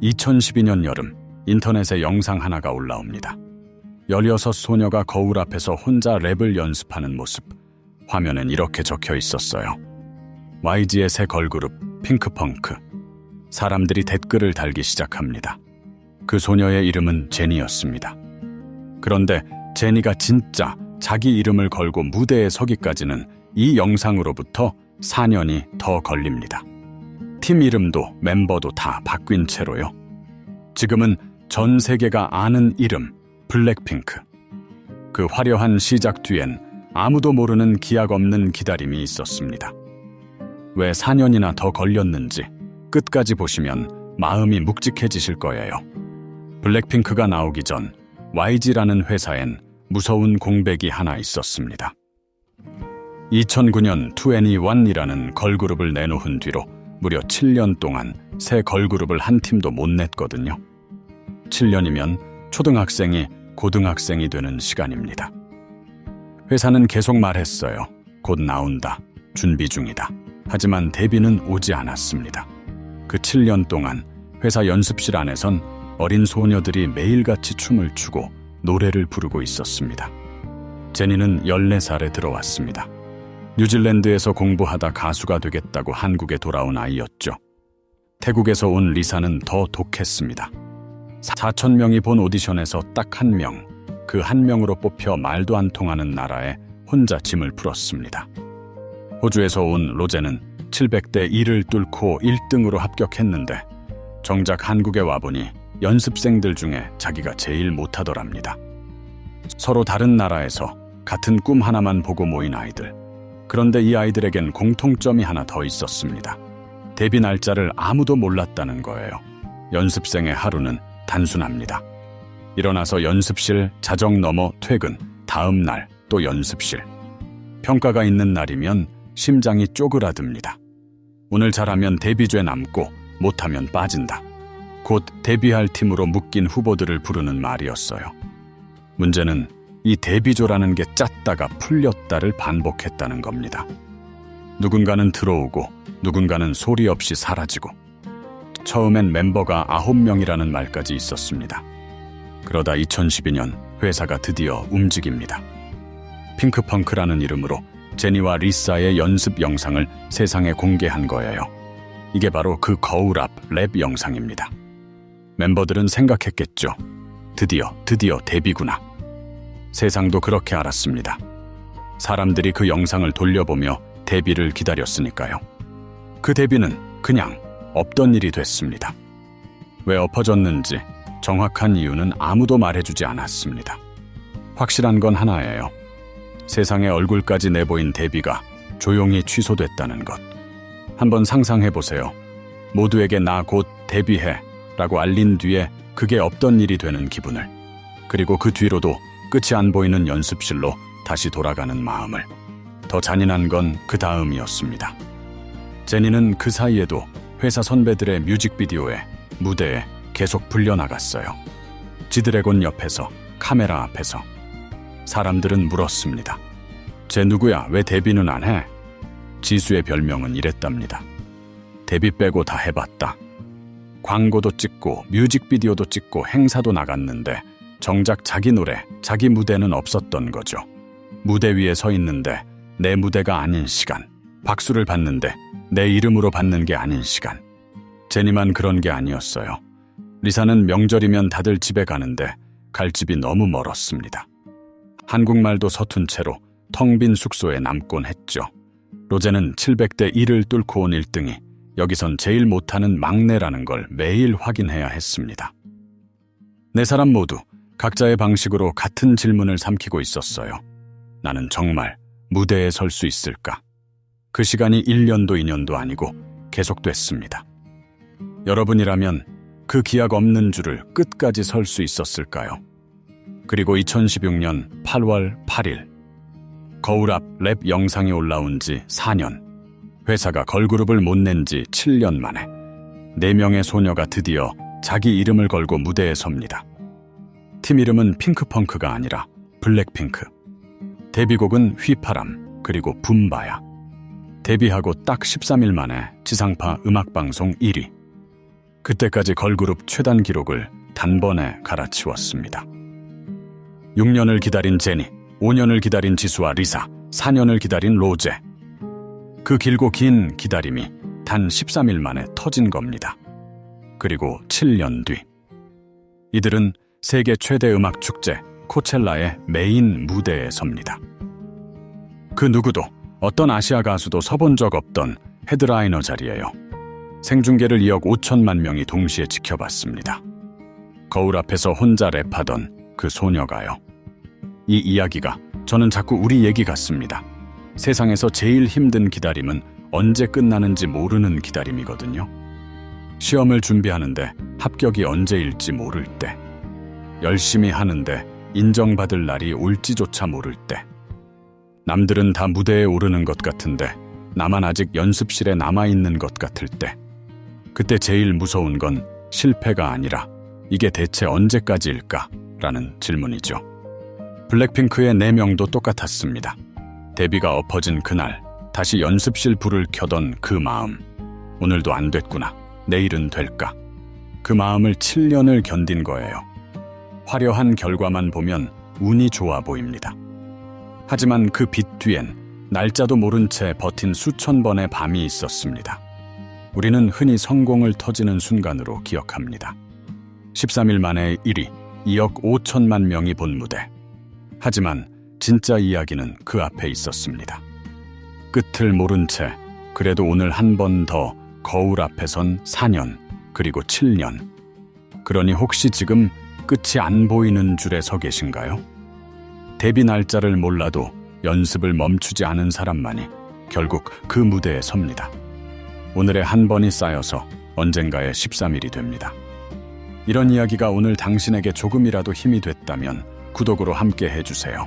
2012년 여름, 인터넷에 영상 하나가 올라옵니다. 16 소녀가 거울 앞에서 혼자 랩을 연습하는 모습. 화면엔 이렇게 적혀 있었어요. YG의 새 걸그룹 핑크펑크. 사람들이 댓글을 달기 시작합니다. 그 소녀의 이름은 제니였습니다. 그런데 제니가 진짜 자기 이름을 걸고 무대에 서기까지는 이 영상으로부터 4년이 더 걸립니다. 팀 이름도 멤버도 다 바뀐 채로요. 지금은 전 세계가 아는 이름, 블랙핑크. 그 화려한 시작 뒤엔 아무도 모르는 기약 없는 기다림이 있었습니다. 왜 4년이나 더 걸렸는지 끝까지 보시면 마음이 묵직해지실 거예요. 블랙핑크가 나오기 전 YG라는 회사엔 무서운 공백이 하나 있었습니다. 2009년 2NE1이라는 걸그룹을 내놓은 뒤로 무려 7년 동안 새 걸그룹을 한 팀도 못 냈거든요. 7년이면 초등학생이 고등학생이 되는 시간입니다. 회사는 계속 말했어요. 곧 나온다. 준비 중이다. 하지만 데뷔는 오지 않았습니다. 그 7년 동안 회사 연습실 안에선 어린 소녀들이 매일같이 춤을 추고 노래를 부르고 있었습니다. 제니는 14살에 들어왔습니다. 뉴질랜드에서 공부하다 가수가 되겠다고 한국에 돌아온 아이였죠. 태국에서 온 리사는 더 독했습니다. 4,000명이 본 오디션에서 딱 1명, 그 1명으로 뽑혀 말도 안 통하는 나라에 혼자 짐을 풀었습니다. 호주에서 온 로제는 700대 1을 뚫고 1등으로 합격했는데 정작 한국에 와보니 연습생들 중에 자기가 제일 못하더랍니다. 서로 다른 나라에서 같은 꿈 하나만 보고 모인 아이들. 그런데 이 아이들에겐 공통점이 하나 더 있었습니다. 데뷔 날짜를 아무도 몰랐다는 거예요. 연습생의 하루는 단순합니다. 일어나서 연습실, 자정 넘어 퇴근, 다음 날 또 연습실. 평가가 있는 날이면 심장이 쪼그라듭니다. 오늘 잘하면 데뷔죄 남고 못하면 빠진다. 곧 데뷔할 팀으로 묶인 후보들을 부르는 말이었어요. 문제는 이 데뷔조라는 게 짰다가 풀렸다를 반복했다는 겁니다. 누군가는 들어오고 누군가는 소리 없이 사라지고 처음엔 멤버가 9명이라는 말까지 있었습니다. 그러다 2012년 회사가 드디어 움직입니다. 핑크펑크라는 이름으로 제니와 리사의 연습 영상을 세상에 공개한 거예요. 이게 바로 그 거울 앞 랩 영상입니다. 멤버들은 생각했겠죠. 드디어 데뷔구나. 세상도 그렇게 알았습니다. 사람들이 그 영상을 돌려보며 데뷔를 기다렸으니까요. 그 데뷔는 그냥 없던 일이 됐습니다. 왜 엎어졌는지 정확한 이유는 아무도 말해주지 않았습니다. 확실한 건 하나예요. 세상의 얼굴까지 내보인 데뷔가 조용히 취소됐다는 것. 한번 상상해보세요. 모두에게 나 곧 데뷔해 라고 알린 뒤에 그게 없던 일이 되는 기분을. 그리고 그 뒤로도 끝이 안 보이는 연습실로 다시 돌아가는 마음을. 더 잔인한 건 그 다음이었습니다. 제니는 그 사이에도 회사 선배들의 뮤직비디오에, 무대에 계속 불려나갔어요. 지드래곤 옆에서, 카메라 앞에서. 사람들은 물었습니다. 쟤 누구야? 왜 데뷔는 안 해? 지수의 별명은 이랬답니다. 데뷔 빼고 다 해봤다. 광고도 찍고 뮤직비디오도 찍고 행사도 나갔는데 정작 자기 노래, 자기 무대는 없었던 거죠. 무대 위에 서 있는데 내 무대가 아닌 시간. 박수를 받는데 내 이름으로 받는 게 아닌 시간. 제니만 그런 게 아니었어요. 리사는 명절이면 다들 집에 가는데 갈 집이 너무 멀었습니다. 한국말도 서툰 채로 텅 빈 숙소에 남곤 했죠. 로제는 700대 1을 뚫고 온 1등이 여기선 제일 못하는 막내라는 걸 매일 확인해야 했습니다. 네 사람 모두 각자의 방식으로 같은 질문을 삼키고 있었어요. 나는 정말 무대에 설 수 있을까? 그 시간이 1년도 2년도 아니고 계속됐습니다. 여러분이라면 그 기약 없는 줄을 끝까지 설 수 있었을까요? 그리고 2016년 8월 8일 거울 앞 랩 영상이 올라온 지 4년. 회사가 걸그룹을 못 낸 지 7년 만에 4명의 소녀가 드디어 자기 이름을 걸고 무대에 섭니다. 팀 이름은 핑크펑크가 아니라 블랙핑크. 데뷔곡은 휘파람, 그리고 붐바야. 데뷔하고 딱 13일 만에 지상파 음악방송 1위. 그때까지 걸그룹 최단 기록을 단번에 갈아치웠습니다. 6년을 기다린 제니, 5년을 기다린 지수와 리사, 4년을 기다린 로제. 그 길고 긴 기다림이 단 13일 만에 터진 겁니다. 그리고 7년 뒤, 이들은 세계 최대 음악 축제 코첼라의 메인 무대에 섭니다. 그 누구도, 어떤 아시아 가수도 서본 적 없던 헤드라이너 자리예요. 생중계를 2억 5천만 명이 동시에 지켜봤습니다. 거울 앞에서 혼자 랩하던 그 소녀가요. 이 이야기가 저는 자꾸 우리 얘기 같습니다. 세상에서 제일 힘든 기다림은 언제 끝나는지 모르는 기다림이거든요. 시험을 준비하는데 합격이 언제일지 모를 때, 열심히 하는데 인정받을 날이 올지조차 모를 때, 남들은 다 무대에 오르는 것 같은데 나만 아직 연습실에 남아있는 것 같을 때, 그때 제일 무서운 건 실패가 아니라 이게 대체 언제까지일까? 라는 질문이죠. 블랙핑크의 4명도 똑같았습니다. 데뷔가 엎어진 그날, 다시 연습실 불을 켜던 그 마음. 오늘도 안 됐구나. 내일은 될까? 그 마음을 7년을 견딘 거예요. 화려한 결과만 보면 운이 좋아 보입니다. 하지만 그 빛 뒤엔 날짜도 모른 채 버틴 수천 번의 밤이 있었습니다. 우리는 흔히 성공을 터지는 순간으로 기억합니다. 13일 만에 1위, 2억 5천만 명이 본 무대. 하지만 진짜 이야기는 그 앞에 있었습니다. 끝을 모른 채 그래도 오늘 한 번 더 거울 앞에 선 4년, 그리고 7년. 그러니 혹시 지금 끝이 안 보이는 줄에 서 계신가요? 데뷔 날짜를 몰라도 연습을 멈추지 않은 사람만이 결국 그 무대에 섭니다. 오늘의 한 번이 쌓여서 언젠가의 13일이 됩니다. 이런 이야기가 오늘 당신에게 조금이라도 힘이 됐다면 구독으로 함께 해주세요.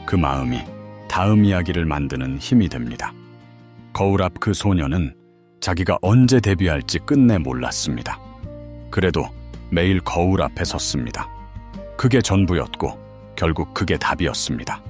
그 마음이 다음 이야기를 만드는 힘이 됩니다. 거울 앞 그 소녀는 자기가 언제 데뷔할지 끝내 몰랐습니다. 그래도 매일 거울 앞에 섰습니다. 그게 전부였고 결국 그게 답이었습니다.